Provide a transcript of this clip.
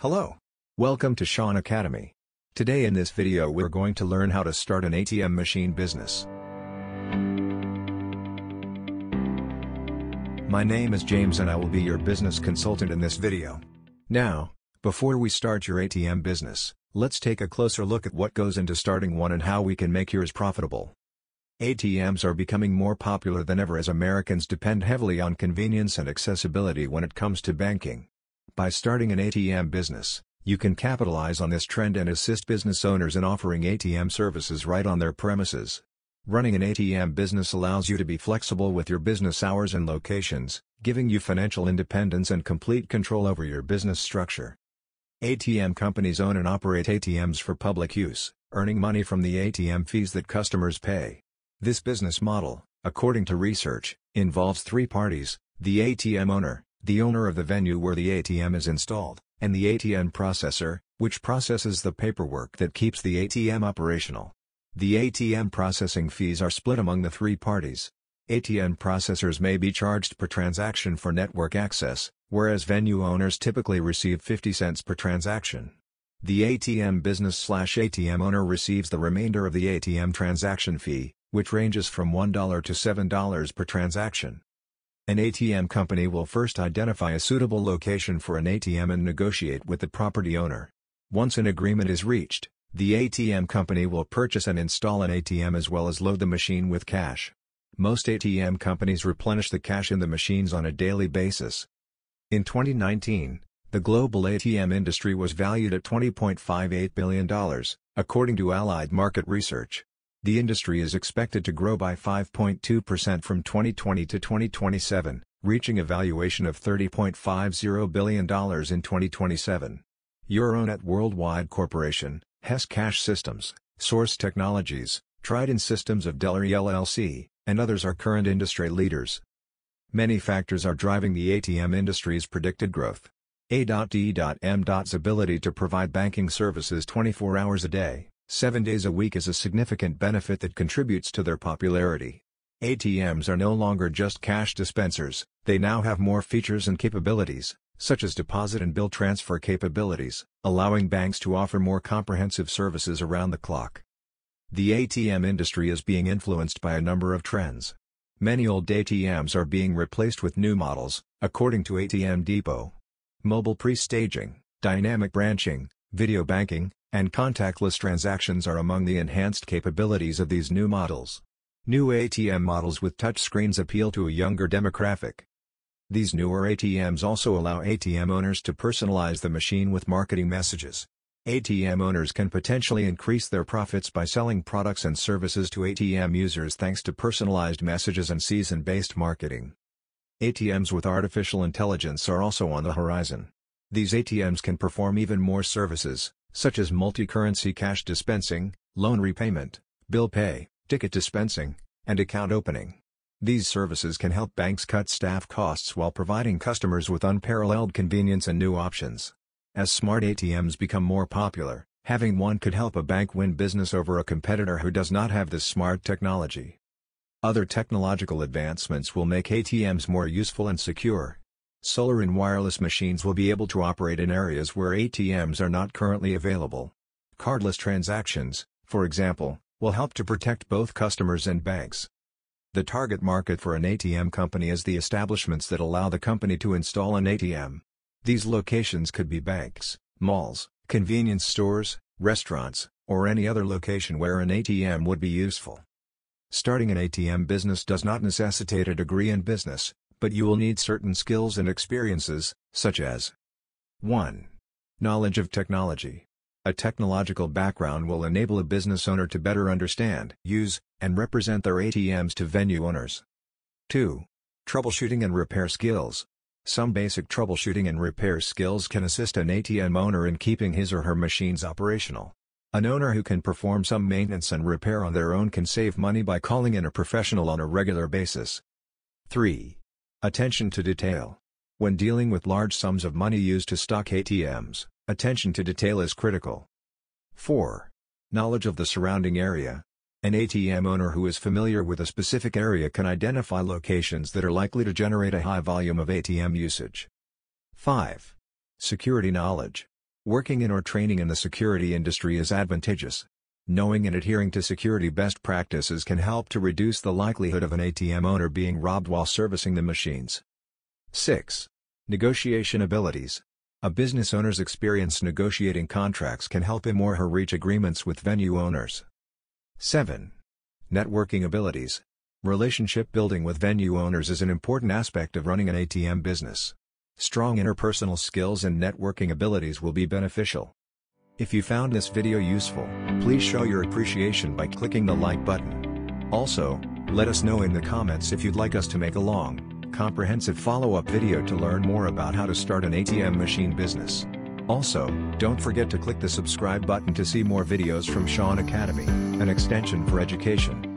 Hello. Welcome to Shaun Academy. Today in this video we're going to learn how to start an ATM machine business. My name is James and I will be your business consultant in this video. Now, before we start your ATM business, let's take a closer look at what goes into starting one and how we can make yours profitable. ATMs are becoming more popular than ever as Americans depend heavily on convenience and accessibility when it comes to banking. By starting an ATM business, you can capitalize on this trend and assist business owners in offering ATM services right on their premises. Running an ATM business allows you to be flexible with your business hours and locations, giving you financial independence and complete control over your business structure. ATM companies own and operate ATMs for public use, earning money from the ATM fees that customers pay. This business model, according to research, involves three parties: the ATM owner, the owner of the venue where the ATM is installed, and the ATM processor, which processes the paperwork that keeps the ATM operational. The ATM processing fees are split among the three parties. ATM processors may be charged per transaction for network access, whereas venue owners typically receive 50 cents per transaction. The ATM business/ATM owner receives the remainder of the ATM transaction fee, which ranges from $1 to $7 per transaction. An ATM company will first identify a suitable location for an ATM and negotiate with the property owner. Once an agreement is reached, the ATM company will purchase and install an ATM as well as load the machine with cash. Most ATM companies replenish the cash in the machines on a daily basis. In 2019, the global ATM industry was valued at $20.58 billion, according to Allied Market Research. The industry is expected to grow by 5.2% from 2020 to 2027, reaching a valuation of $30.50 billion in 2027. Euronet Worldwide Corporation, Hess Cash Systems, Source Technologies, Trident Systems of Delaware LLC, and others are current industry leaders. Many factors are driving the ATM industry's predicted growth. A.D.M's ability to provide banking services 24 hours a day, 7 days a week is a significant benefit that contributes to their popularity. ATMs are no longer just cash dispensers, they now have more features and capabilities, such as deposit and bill transfer capabilities, allowing banks to offer more comprehensive services around the clock. The ATM industry is being influenced by a number of trends. Many old ATMs are being replaced with new models, according to ATM Depot. Mobile pre-staging, dynamic branching, video banking, and contactless transactions are among the enhanced capabilities of these new models. New ATM models with touchscreens appeal to a younger demographic. These newer ATMs also allow ATM owners to personalize the machine with marketing messages. ATM owners can potentially increase their profits by selling products and services to ATM users thanks to personalized messages and season-based marketing. ATMs with artificial intelligence are also on the horizon. These ATMs can perform even more services, such as multi-currency cash dispensing, loan repayment, bill pay, ticket dispensing, and account opening. These services can help banks cut staff costs while providing customers with unparalleled convenience and new options. As smart ATMs become more popular, having one could help a bank win business over a competitor who does not have this smart technology. Other technological advancements will make ATMs more useful and secure. Solar and wireless machines will be able to operate in areas where ATMs are not currently available. Cardless transactions, for example, will help to protect both customers and banks. The target market for an ATM company is the establishments that allow the company to install an ATM. These locations could be banks, malls, convenience stores, restaurants, or any other location where an ATM would be useful. Starting an ATM business does not necessitate a degree in business, but you will need certain skills and experiences, such as 1. Knowledge of technology. A technological background will enable a business owner to better understand, use, and represent their ATMs to venue owners. 2. Troubleshooting and repair skills. Some basic troubleshooting and repair skills can assist an ATM owner in keeping his or her machines operational. An owner who can perform some maintenance and repair on their own can save money by calling in a professional on a regular basis. 3. Attention to detail. When dealing with large sums of money used to stock ATMs, attention to detail is critical. 4. Knowledge of the surrounding area. An ATM owner who is familiar with a specific area can identify locations that are likely to generate a high volume of ATM usage. 5. Security knowledge. Working in or training in the security industry is advantageous. Knowing and adhering to security best practices can help to reduce the likelihood of an ATM owner being robbed while servicing the machines. 6. Negotiation abilities. A business owner's experience negotiating contracts can help him or her reach agreements with venue owners. 7. Networking abilities. Relationship building with venue owners is an important aspect of running an ATM business. Strong interpersonal skills and networking abilities will be beneficial. If you found this video useful, please show your appreciation by clicking the like button. Also, let us know in the comments if you'd like us to make a long, comprehensive follow-up video to learn more about how to start an ATM machine business. Also, don't forget to click the subscribe button to see more videos from Shaun Academy, an extension for education.